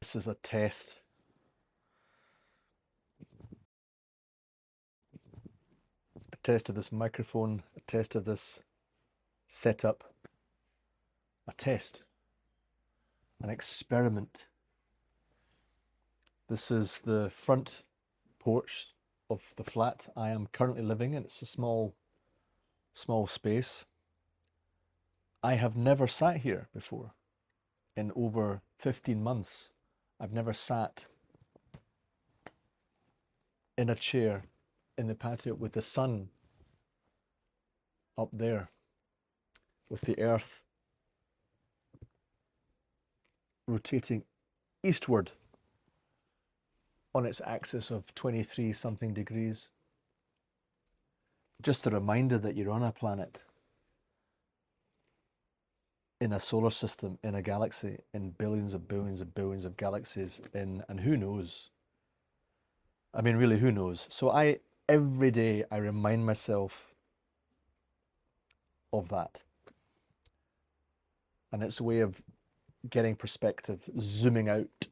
This is a test. A test of this microphone, a test of this setup, a test, an experiment. This is the front porch of the flat I am currently living in. It's a small space. I have never sat here before. In over 15 months, I've never sat in a chair in the patio with the sun up there, with the earth rotating eastward on its axis of 23 something degrees. Just a reminder that you're on a planet, in a solar system, in a galaxy, in billions of billions of billions of galaxies, and who knows? I mean, really, who knows? So every day I remind myself of that. And it's a way of getting perspective, zooming out.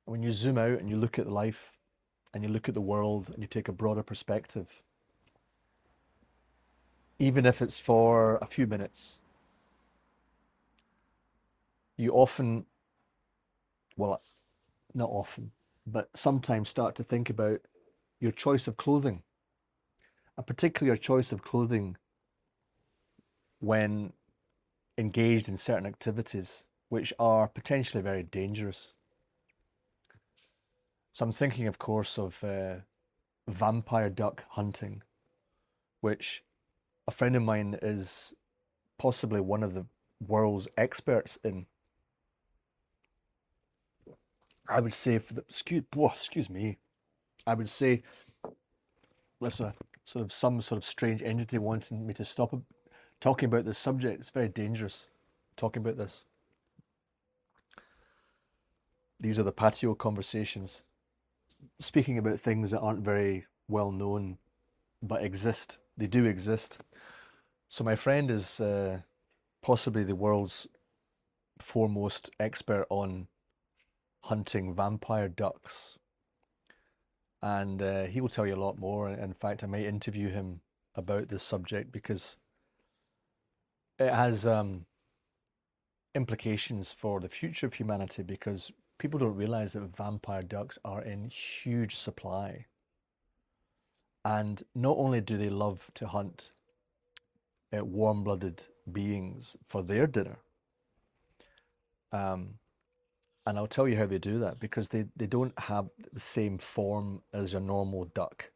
When you zoom out and you look at life and you look at the world and you take a broader perspective, even if it's for a few minutes, you often, well, not often, but sometimes start to think about your choice of clothing, and particularly your choice of clothing when engaged in certain activities which are potentially very dangerous. So I'm thinking, of course, of vampire duck hunting, which a friend of mine is possibly one of the world's experts in. I would say, excuse me, I would say there's a some sort of strange entity wanting me to stop talking about this subject. It's very dangerous talking about this. These are the patio conversations, speaking about things that aren't very well known but exist. They do exist. So my friend is possibly the world's foremost expert on hunting vampire ducks. And he will tell you a lot more. In fact, I may interview him about this subject because it has implications for the future of humanity, because people don't realize that vampire ducks are in huge supply. And not only do they love to hunt warm-blooded beings for their dinner, um, and I'll tell you how they do that, because they don't have the same form as your normal duck.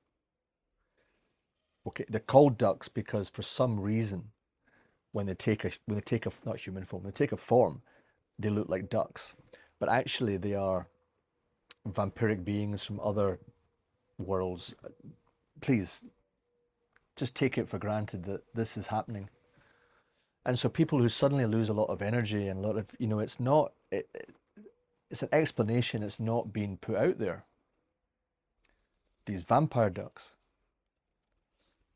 Okay, they're called ducks because for some reason, when they take a not human form, they take a form, they look like ducks, but actually they are vampiric beings from other worlds. Please, just take it for granted that this is happening. And so people who suddenly lose a lot of energy and a lot of, it's not, it's an explanation, it's not being put out there. These vampire ducks.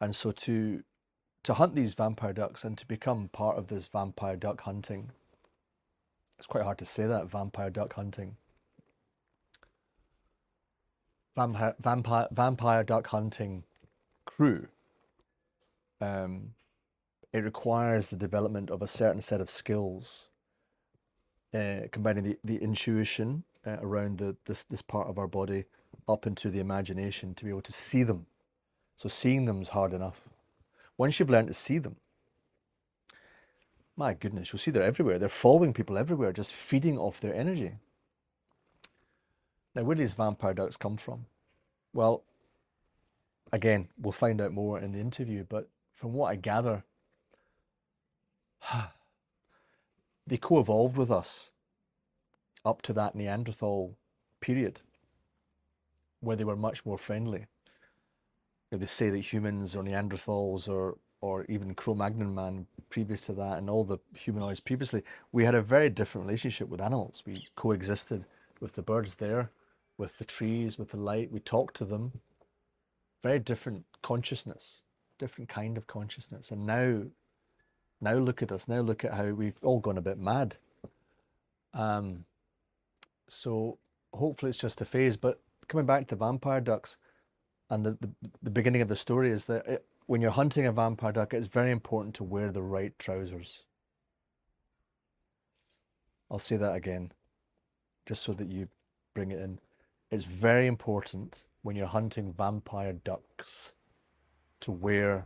And so to hunt these vampire ducks and to become part of this vampire duck hunting, it's quite hard to say that, vampire duck hunting. Vampire duck hunting crew. It requires the development of a certain set of skills, combining the intuition around this part of our body up into the imagination to be able to see them. So seeing them is hard enough. Once you've learned to see them, my goodness, you'll see they're everywhere. They're following people everywhere, just feeding off their energy. Now, where do these vampire ducks come from? Well, again, we'll find out more in the interview, but from what I gather, they co-evolved with us up to that Neanderthal period, where they were much more friendly. They say that humans or Neanderthals or even Cro-Magnon man previous to that, and all the humanoids previously, we had a very different relationship with animals. We coexisted with the birds there, with the trees, with the light. We talked to them. Very different consciousness, different kind of consciousness. And now look at us. Now look at how we've all gone a bit mad. Um, so hopefully it's just a phase. But coming back to vampire ducks, and the beginning of the story is that when you're hunting a vampire duck, it's very important to wear the right trousers. I'll say that again, just so that you bring it in. It's very important when you're hunting vampire ducks to wear,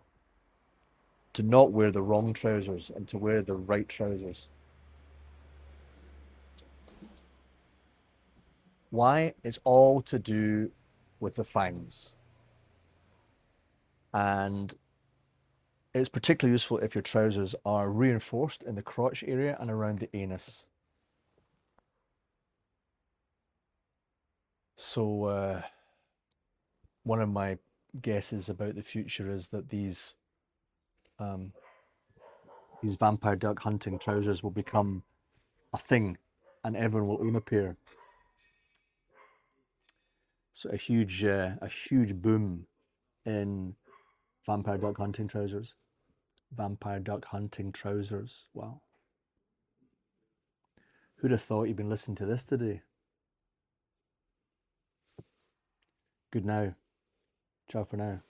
to not wear the wrong trousers and to wear the right trousers. Why? It's all to do with the fangs. And it's particularly useful if your trousers are reinforced in the crotch area and around the anus. So, one of my guesses about the future is that um, these vampire duck hunting trousers will become a thing, and everyone will own a pair. So a huge boom in vampire duck hunting trousers. Vampire duck hunting trousers. Wow. Who'd have thought you'd been listening to this today? Good now. Ciao for now.